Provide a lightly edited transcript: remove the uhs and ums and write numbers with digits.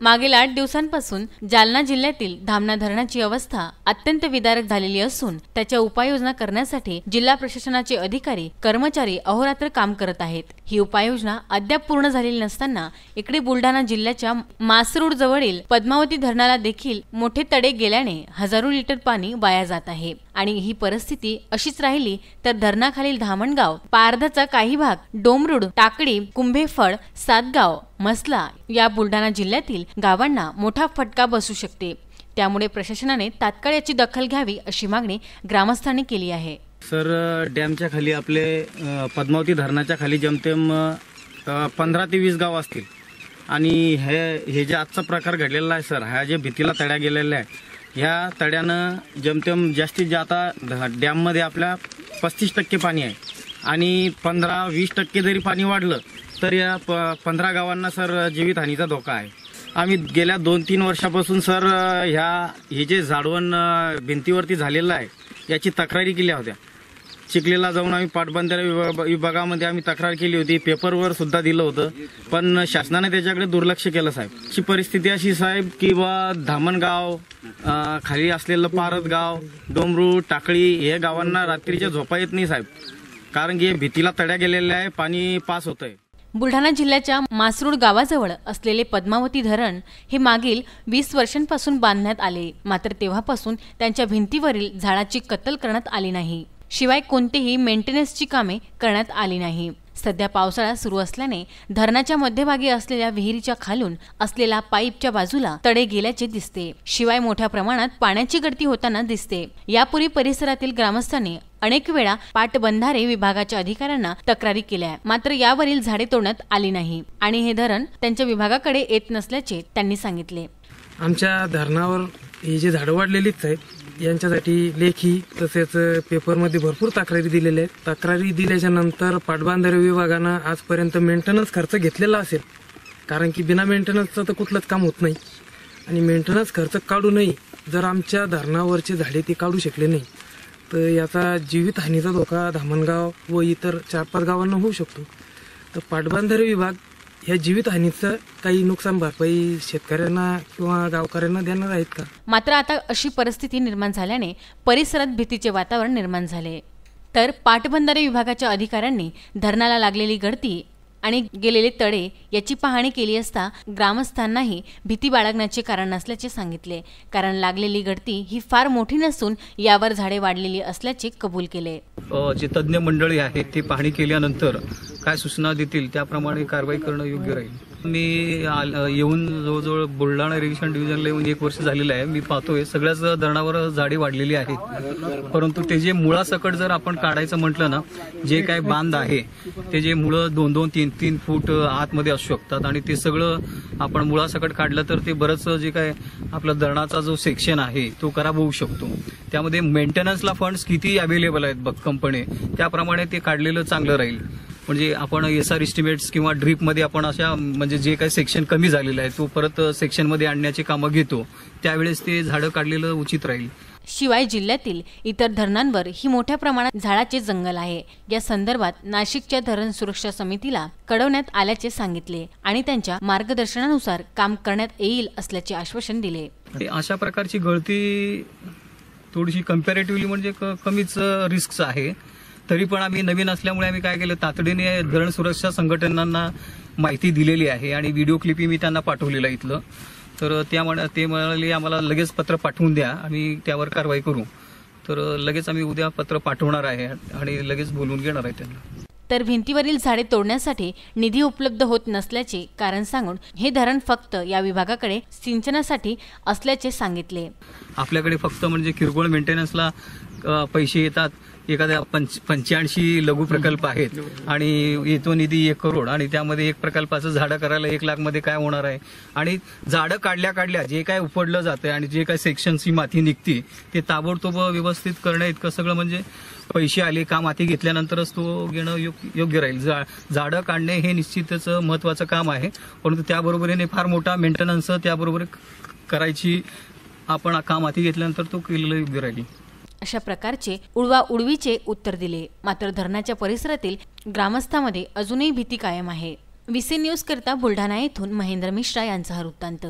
मागील 8 दिवसांपासून जालना जिल्ह्यातील धामणा धरणाची अवस्था अत्यंत विदारक झालेली असून त्याच्या उपाययोजना करण्यासाठी जिल्हा प्रशासनाचे अधिकारी कर्मचारी अहोरात्र काम करत आहेत। ही उपाययोजना अद्याप पूर्ण झालेली नसताना इकडे बुलढाणा जिल्ह्याच्या मासरूड जवळील पद्मावती धरणाला देखील मोठे तडे गेल्याने हजारो लिटर पाणी वाया जात आहे आणि ही परिस्थिती अशीच राहिली तर धरणाखालील धामणगाव, पारधाचा काही भाग, डोमरूड, टाकडी, कुंभेफळ, सातगाव, मसला या बुलढाणा जिल्ह्यातील गावांना मोठा फटका बसू शकते। त्यामुळे प्रशासनाने तात्काळ याची दखल घ्यावी अशी मागणी ग्रामस्थांनी केली आहे। सर, डॅमच्या खाली आपले पद्मावती धरणाच्या खाली जमतेम 15 ते 20 गाव असतील आणि हे जे आजचा प्रकार घडलेला आहे सर, हा जे भीतीला तड्या गेलेला आहे, ह्या तड्यानं जमतेम जास्तीत जास्त डॅममध्ये आपल्या 35% पाणी आहे आणि 15-20% जरी पाणी वाढलं तर या 15 गावांना सर जीवितहानीचा धोका आहे। आम्ही गेल्या 2-3 वर्षापासून सर हे जे झाडवण भिंतीवरती झालेलं आहे याची तक्रारी केल्या होत्या। चिखलीला जाऊन आम्ही पाटबंधारे विभागामध्ये आम्ही तक्रार केली होती, पेपरवर सुद्धा दिलं होतं, पण शासनाने त्याच्याकडे दुर्लक्ष केलं साहेब। ही परिस्थिती अशी साहेब की धामणगाव, खाली असलेलं पारदगाव, डोमरूड, टाकळी हे गावांना रात्रीच्या झोपा येत नाही साहेब, कारण की भीतीला तड्या गेलेल्या आहे, पाणी पास होतंय। बुलढाणा जिल्ह्याच्या मासरूड गावाजवळ असलेले पद्मावती धरण हे मागील 20 वर्षांपासून बांधण्यात आले, मात्र तेव्हापासून त्यांच्या भिंतीवरील झाडाची कत्तल करण्यात आली नाही, शिवाय कोणतीही मेंटेनन्सची कामे करण्यात आली नाही। सध्या पावसाळा सुरू असल्याने धरणाच्या मध्यभागी असलेल्या विहिरीच्या खालून असलेल्या पाईपच्या बाजूला तडे गेल्याचे दिसते, शिवाय मोठ्या प्रमाणात पाण्याची गळती होताना दिसते। यापूर्वी परिसरातील ग्रामस्थांनी अनेक वेळा पाटबंधारे विभागाच्या अधिकाऱ्यांना तक्रारी केल्या, मात्र यावरील झाडे तोडण्यात आली नाही आणि हे धरण त्यांच्या विभागाकडे येत नसल्याचे त्यांनी सांगितले। आमच्या धरणावर हे जे झाडं वाढलेलीच आहेत यांच्यासाठी लेखी तसेच पेपरमध्ये भरपूर तक्रारी दिलेल्या आहेत। तक्रारी दिल्याच्या नंतर पाटबंधारे विभागानं आजपर्यंत मेंटेनन्स खर्च घेतलेला असेल, कारण की बिना मेंटेनन्सचं तर कुठलंच काम होत नाही आणि मेंटेनन्स खर्च काढूनही जर आमच्या धरणावरचे झाडे ते काढू शकले नाही तर याचा जीवितहानीचा धोका धामणगाव व इतर 4-5 गावांना होऊ शकतो। तर पाटबंधारे विभाग या जीवितहानीचं काही नुकसान भरपाई शेतकऱ्यांना किंवा गावकऱ्यांना देणार आहेत का? मात्र आता अशी परिस्थिती निर्माण झाल्याने परिसरात भीतीचे वातावरण निर्माण झाले। तर पाटबंधारे विभागाच्या अधिकाऱ्यांनी धरणाला लागलेली गळती आणि गेलेले तडे याची पाहणी केली असता ग्रामस्थांनाही भीती बाळगण्याचे कारण नसल्याचे सांगितले, कारण लागलेली गळती ही फार मोठी नसून यावर झाडे वाढलेली असल्याचे कबूल केले। जे तज्ञ मंडळी आहेत ते पाहणी केल्यानंतर काय सूचना देतील त्याप्रमाणे कारवाई करणं योग्य राहील। मी येऊन जवळजवळ बुलढाणा इरिगेशन डिव्हिजनला येऊन 1 वर्ष झालेलं आहे। मी पाहतोय सगळ्याच धरणावर झाडे वाढलेली आहेत, परंतु ते जे मुळासकट जर आपण काढायचं म्हटलं ना, जे काय बांध आहे ते जे मुळं 2-2, 3-3 फूट आतमध्ये असू शकतात आणि ते सगळं आपण मुळासकट काढलं तर ते बरंच जे काय आपला धरणाचा जो सेक्शन आहे तो खराब होऊ शकतो। त्यामध्ये मेंटेनन्सला फंड्स किती अवेलेबल आहेत बघ कंपनी, त्याप्रमाणे ते काढलेलं चांगलं राहील। म्हणजे आपण SR एस्टिमेट्स किंवा ड्रीपमध्ये आपण अशा म्हणजे जे काही सेक्शन कमी झालेलं आहे तो परत सेक्शनमध्ये आणण्याची कामं घेतो, त्यावेळेस ते झाडं काढलेलं उचित राहील। शिवाय जिल्ह्यातील इतर धरणांवर ही मोठ्या प्रमाणात झाडाचे जंगल आहे। या संदर्भात नाशिकच्या धरण सुरक्षा समितीला कळवण्यात आल्याचे सांगितले आणि त्यांच्या मार्गदर्शनानुसार काम करण्यात येईल असल्याचे आश्वासन दिले। अशा प्रकारची गळती थोडीशी कंपॅरेटिव्हली म्हणजे कमीच रिस्क आहे, तरी पण आम्ही नवीन असल्यामुळे आम्ही काय केलं, तातडीने धरण सुरक्षा संघटनांना माहिती दिलेली आहे आणि व्हिडिओ क्लिपही मी त्यांना पाठवलेला इथलं, तर ते म्हणाले आम्हाला लगेच पत्र पाठवून द्या, आम्ही त्यावर कारवाई करू। तर लगेच आम्ही उद्या पत्र पाठवणार आहे आणि लगेच बोलून घेणार आहे त्यांना। तर भिंतीवरील झाडे तोडण्यासाठी निधी उपलब्ध होत नसल्याचे कारण सांगून हे धरण फक्त या विभागाकडे सिंचनासाठी असल्याचे सांगितले। आपल्याकडे फक्त म्हणजे किरकोळ मेंटेनन्सला पैसे येतात, एखाद्या 85 लघु प्रकल्प आहेत आणि येतो निधी 1 करोड आणि त्यामध्ये एक प्रकल्पाचं झाडं करायला 1 लाख मध्ये काय होणार आहे। आणि झाडं काढल्या जे काय उपडलं जातं आणि जे काय सेक्शनची माती निघते ते ताबडतोब व्यवस्थित करणं इतकं सगळं म्हणजे पैसे आले का माती घेतल्यानंतरच तो घेणं योग्य राहील। झाडं काढणे हे निश्चितच महत्वाचं काम आहे, परंतु त्याबरोबरीने फार मोठा मेंटेनन्स त्याबरोबर करायची आपण काम माती घेतल्यानंतर तो केलेलं योग्य राहील। अशा प्रकारचे उडवाउडवीचे उत्तर दिले, मात्र धरणाच्या परिसरातील ग्रामस्थांमध्ये अजूनही भीती कायम आहे। VC न्यूज करता बुलढाणा येथून महेंद्र मिश्रा यांचा हा वृत्तांत.